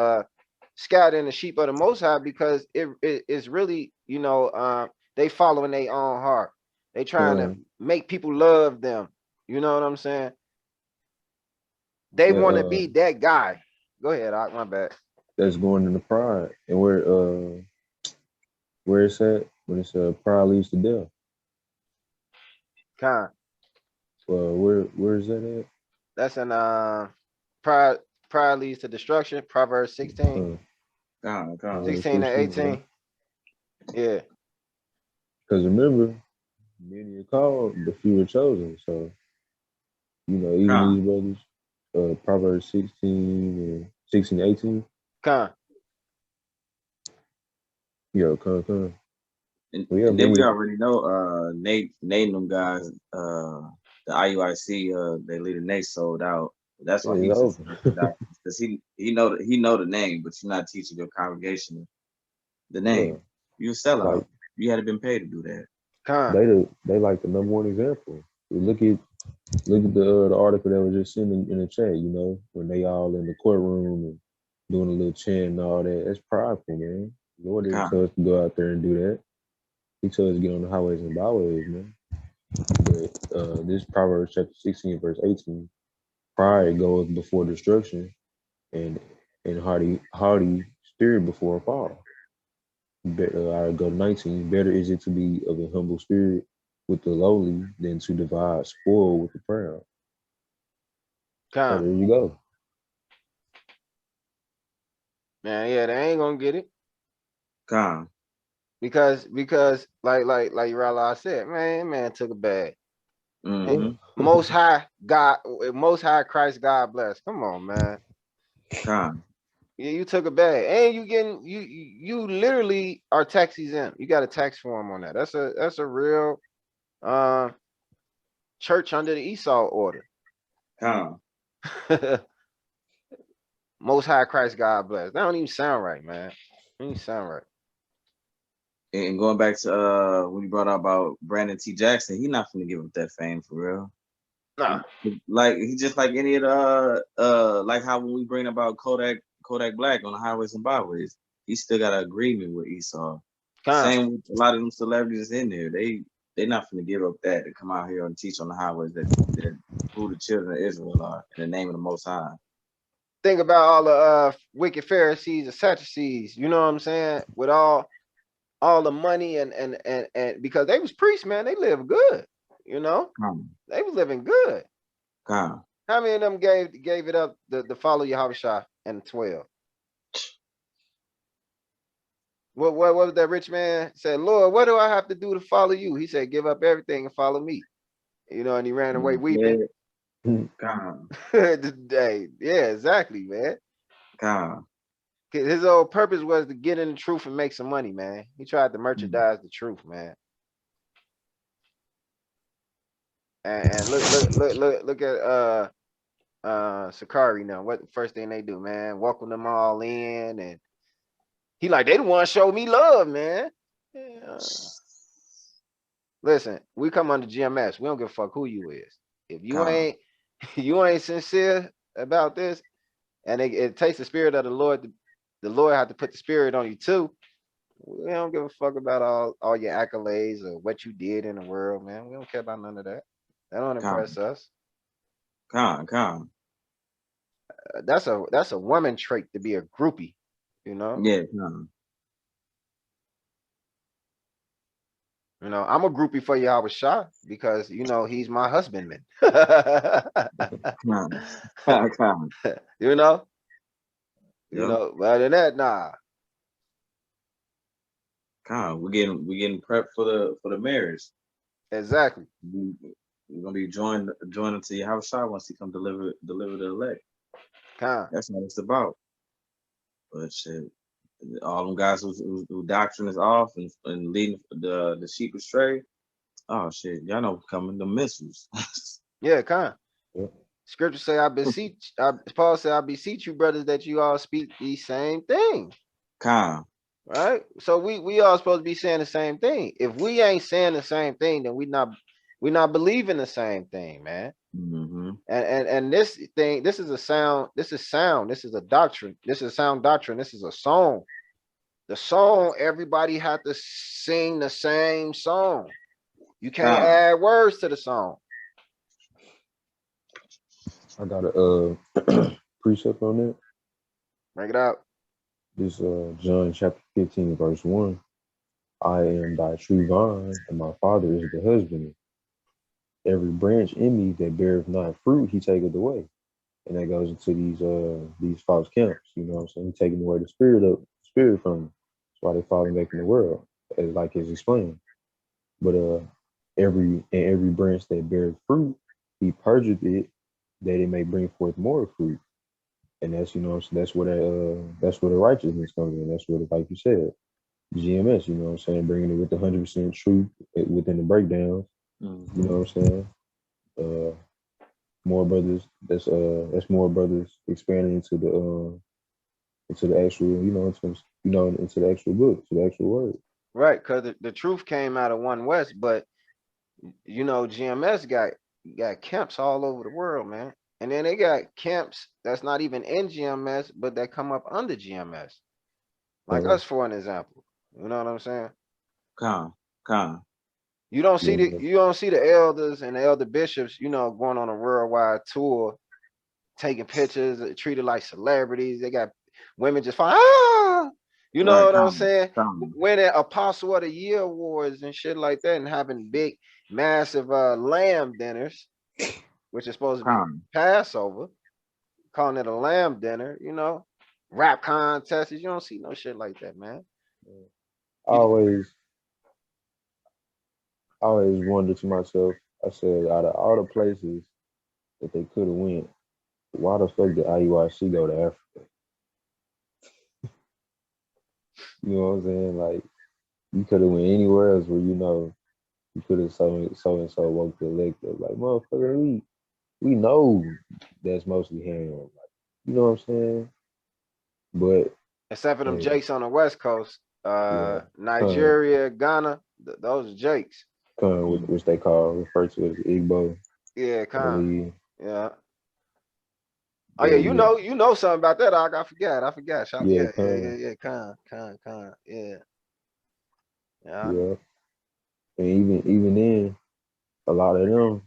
scattering the sheep of the Most High because it is really, you know, they following their own heart. They trying to make people love them. You know what I'm saying? They want to be that guy. Go ahead, my bad. That's going into pride, and where it's at when it's pride leads to death. Con. Where is that at? That's in pride leads to destruction. Proverbs 16. 16 to 18. Yeah. Because remember, many are called, but few are chosen. So, you know, even these brothers, Proverbs 16 to 18. Con. Yeah, con. And then we already know Nate and them guys, the IUIC, their leader Nate sold out. That's why he's because he know the name, but you're not teaching your congregation the name. Yeah. You a sellout. Like, you had been paid to do that. They like the number one example. Look at the article that was just sent in the chat. You know, when they all in the courtroom and doing a little chant and all that. That's prideful, man. The Lord didn't tell us to go out there and do that. He told us to get on the highways and byways, man. But this Proverbs chapter 16, verse 18, pride goes before destruction, and haughty spirit before a fall. I go to 19. Better is it to be of a humble spirit with the lowly than to divide spoil with the proud. So there you go. Man, yeah, they ain't gonna get it. because like Rala said, man took a bag. Mm-hmm. Most High God, Most High Christ, God bless. Come on, man. Con. Yeah, you took a bag, and you literally are tax exempt. You got a tax form on that. That's a real church under the Esau order. Con. Most High Christ, God bless. That don't even sound right, man. It don't even sound right. And going back to when you brought up about Brandon T. Jackson, he not finna give up that fame for real. Nah, Like he just like any of the like how when we bring about Kodak Black on the highways and byways, he still got an agreement with Esau. con, Same with a lot of them celebrities in there. They not finna give up that to come out here and teach on the highways that who the children of Israel are in the name of the Most High. think about all the wicked Pharisees and Sadducees. You know what I'm saying? With all the money and because they was priests, man, they lived good. You know, Come, they was living good. come. How many of them gave it up to follow Yahushua and the 12? What was that rich man said, Lord, what do I have to do to follow you? He said, give up everything and follow me. You know, and he ran away weeping. Come, Hey, yeah, exactly, man. come. His whole purpose was to get in the truth and make some money, man. He tried to merchandise the truth, man. And look at Sakari now. What the first thing they do, man? Welcome them all in, and he like they the one show me love, man. Yeah. Listen, we come under GMS. We don't give a fuck who you is. If you Come, ain't you ain't sincere about this, and it takes the spirit of the Lord. The Lord have to put the spirit on you too. We don't give a fuck about all your accolades or what you did in the world, man. We don't care about none of that. That don't impress us. come. That's a woman trait to be a groupie, you know. Yeah, come. You know, I'm a groupie for Yahweh Shah because you know he's my husbandman. Come, come. you know, Yep. but other than that, nah. Come. We getting prepped for the marriage. Exactly. We're gonna be joined to Yahushua once he come deliver the elect. Con. That's what it's about. But shit, all them guys who doctrine is off and leading the sheep astray. Oh shit, y'all know coming the missiles. Yeah, con. Yeah. Scripture say, Paul said, I beseech you, brothers, that you all speak the same thing. Con. Right? So we all supposed to be saying the same thing. If we ain't saying the same thing, then we not believing the same thing, man. Mm-hmm. And this thing, this is sound, this is a doctrine, this is a sound doctrine, this is a song. The song, everybody had to sing the same song. You can't add words to the song. I got a precept on that. Bring it out. This John chapter 15, verse 1. I am thy true vine, and my father is the husbandman. Every branch in me that beareth not fruit, he taketh away. And that goes into these false camps, you know what I'm saying? Taking away the spirit from them. That's why they falling back in the world, as like it's explained. But every branch that beareth fruit, he purgeth it that it may bring forth more fruit. And that's that's where the righteousness comes in. That's where like you said, GMS, you know what I'm saying, bringing it with the 100% truth within the breakdowns. Mm-hmm. You know what I'm saying? More brothers. That's more brothers expanding into the actual, into the actual book, to the actual word. Right, because the truth came out of One West, but you know, GMS got camps all over the world, man. And then they got camps that's not even in GMS, but that come up under GMS. Like us, for an example. You know what I'm saying? Con. You don't see Yeah. the elders and the elder bishops, you know, going on a worldwide tour, taking pictures, treated like celebrities. They got women just you know Right, what I'm saying? con. Winning Apostle of the Year awards and shit like that, and having big, massive lamb dinners, which is supposed to be Passover, calling it a lamb dinner, you know, rap contests. You don't see no shit like that, man. I always wonder to myself, I said, out of all the places that they could have went, why the fuck did IUIC go to Africa? You know what I'm saying? Like, you could have went anywhere else where you could have so and so woke the elect up. Like, motherfucker, we know that's mostly ham. Like, you know what I'm saying? But Except for them hey, Jakes on the West Coast, yeah, Nigeria, Ghana, those are Jakes. which they refer to as Igbo, Yeah, I believe. yeah. Oh But yeah, yeah, you know something about that. I forgot. yeah, Yeah. Yeah. yeah. And even then, a lot of them,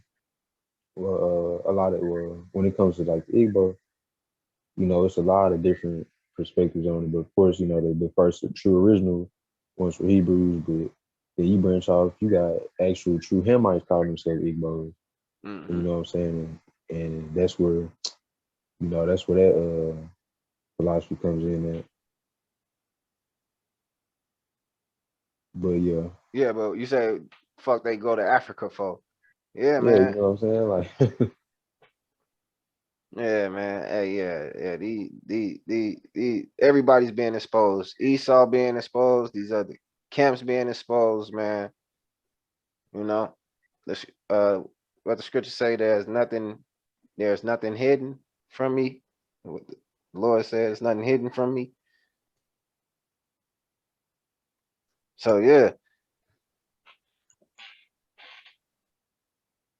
when it comes to like the Igbo, it's a lot of different perspectives on it. But of course, the first true original ones were Hebrews, but then you branch off, you got actual true Hamites calling themselves Igbos. You know what I'm saying? And that's where, that philosophy comes in at. But yeah. Yeah, but you say fuck they go to Africa for. Yeah, Yeah, you man. know what I'm saying? Like Yeah, man. Hey, yeah. The everybody's being exposed. Esau being exposed, these other camps being exposed, man. You know, what the scriptures say, there's nothing hidden from me. What the Lord says, nothing hidden from me. So yeah,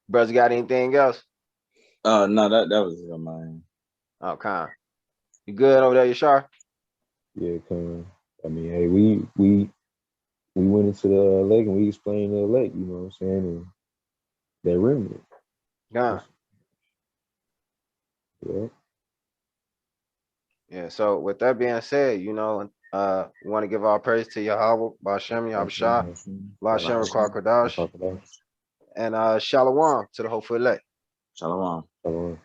brothers, got anything else? No, that was it on mine. Oh, Con, you good over there, Yashar? yeah, I mean, hey, we went into the lake and we explained the lake, you know what I'm saying? And that remnant. Con. Yeah. Yeah. So with that being said, we want to give our praise to Yahweh, Bashem, Yahushua, Bashem, Kwakadash, and Shalom to the whole elect. Shalom. Shalom.